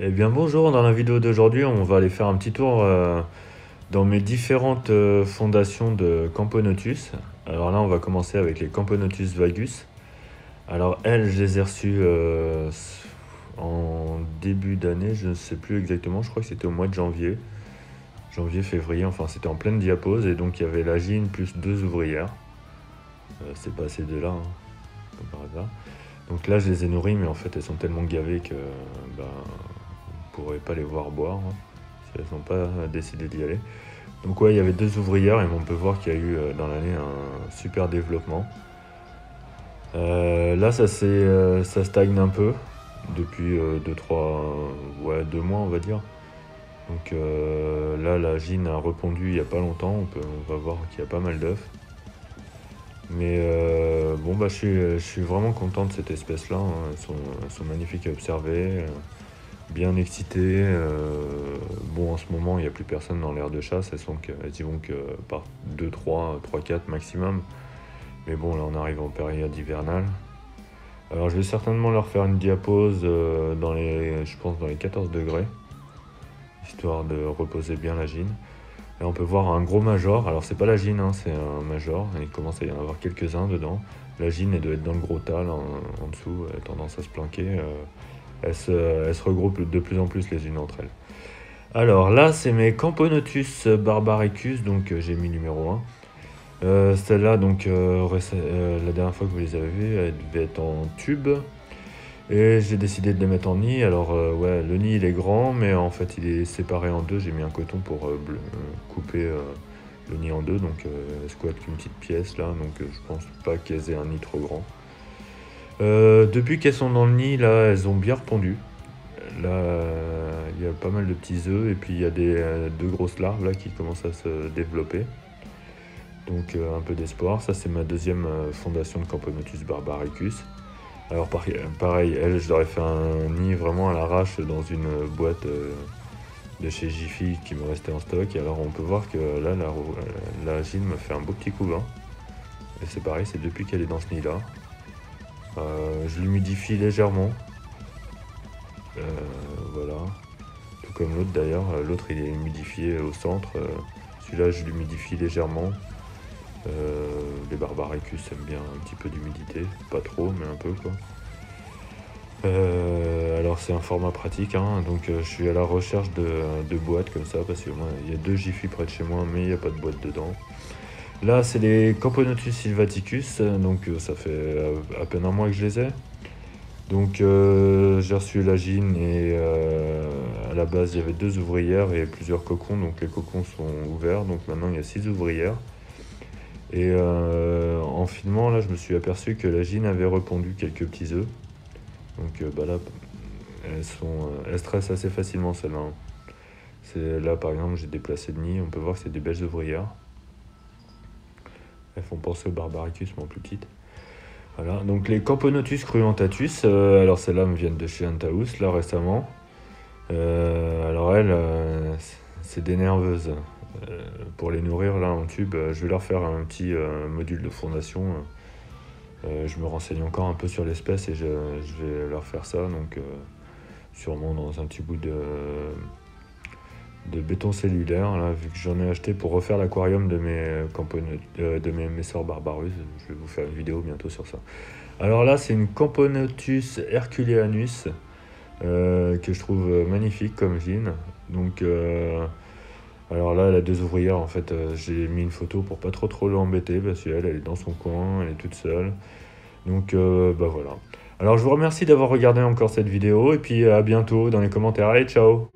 Eh bien bonjour, dans la vidéo d'aujourd'hui on va aller faire un petit tour dans mes différentes fondations de Camponotus. Alors là on va commencer avec les Camponotus vagus. Alors elles je les ai reçues en début d'année, je ne sais plus exactement, je crois que c'était au mois de janvier. Janvier-février, enfin c'était en pleine diapose et donc il y avait la gine plus 2 ouvrières. C'est passé de là, hein, comme par hasard. Donc là je les ai nourries mais en fait elles sont tellement gavées que bah, vous ne pourrez pas les voir boire hein, si elles n'ont pas décidé d'y aller. Donc ouais, il y avait 2 ouvrières et on peut voir qu'il y a eu dans l'année un super développement. Là ça stagne un peu depuis 2 mois on va dire. Donc là la gine a répondu il n'y a pas longtemps, on va voir qu'il y a pas mal d'œufs. Mais bon bah je suis vraiment content de cette espèce là, hein. Elles sont magnifiques à observer, bien excitées. Bon en ce moment il n'y a plus personne dans l'aire de chasse, elles y vont que par 2, 3, 4 maximum. Mais bon là on arrive en période hivernale. Alors je vais certainement leur faire une diapose je pense dans les 14 degrés, histoire de reposer bien la gine. Là on peut voir un gros major, alors c'est pas la gine, hein, c'est un major, il commence à y en avoir quelques-uns dedans. La gine elle doit être dans le gros tal en dessous, elle a tendance à se planquer. Elles se regroupent de plus en plus les unes entre elles. Alors là c'est mes Camponotus barbaricus, donc j'ai mis numéro 1. Celle-là donc la dernière fois que vous les avez vues, elle devait être en tube. Et j'ai décidé de les mettre en nid. Alors ouais, le nid il est grand, mais en fait il est séparé en deux. J'ai mis un coton pour couper le nid en deux. Donc elles squattent qu'une petite pièce là. Donc je pense pas qu'elles aient un nid trop grand. Depuis qu'elles sont dans le nid, là, elles ont bien repondu. Là, il y a pas mal de petits œufs et puis il y a deux grosses larves là qui commencent à se développer. Donc un peu d'espoir. Ça c'est ma deuxième fondation de Camponotus barbaricus. Alors pareil, elle, je leur ai fait un nid vraiment à l'arrache dans une boîte de chez Jiffy qui me restait en stock. Et alors on peut voir que là, la gine me fait un beau petit couvain. Et c'est pareil, c'est depuis qu'elle est dans ce nid-là. Je l'humidifie légèrement. Voilà. Tout comme l'autre d'ailleurs. L'autre il est humidifié au centre. Celui-là je l'humidifie légèrement. Les barbaricus aiment bien un petit peu d'humidité, pas trop mais un peu quoi. Alors c'est un format pratique hein, donc je suis à la recherche de boîtes comme ça parce que moi il y a 2 Jiffy près de chez moi mais il n'y a pas de boîte dedans. Là c'est les Camponotus sylvaticus, donc ça fait à peine un mois que je les ai. Donc j'ai reçu la gine et à la base il y avait 2 ouvrières et plusieurs cocons, donc les cocons sont ouverts, donc maintenant il y a 6 ouvrières. Et en filmant là je me suis aperçu que la gine avait répondu quelques petits œufs. Donc bah là elles stressent assez facilement celles-là, hein. Là par exemple j'ai déplacé le nid, on peut voir que c'est des belles ouvrières. Elles font penser au barbaricus mais en plus petites. Voilà, donc les Camponotus cruentatus, alors celles-là me viennent de chez Antaus là récemment. Alors elles, c'est des nerveuses. Pour les nourrir là en tube, je vais leur faire un petit module de fondation. Je me renseigne encore un peu sur l'espèce et je vais leur faire ça, donc sûrement dans un petit bout de béton cellulaire là, vu que j'en ai acheté pour refaire l'aquarium de mes Messor barbarus. Je vais vous faire une vidéo bientôt sur ça. Alors là c'est une Camponotus herculeanus que je trouve magnifique comme gine. Donc alors là, elle a 2 ouvrières, en fait, j'ai mis une photo pour pas trop l'embêter, parce qu'elle est dans son coin, elle est toute seule. Donc, bah voilà. Alors, je vous remercie d'avoir regardé encore cette vidéo, et puis à bientôt dans les commentaires. Allez, ciao!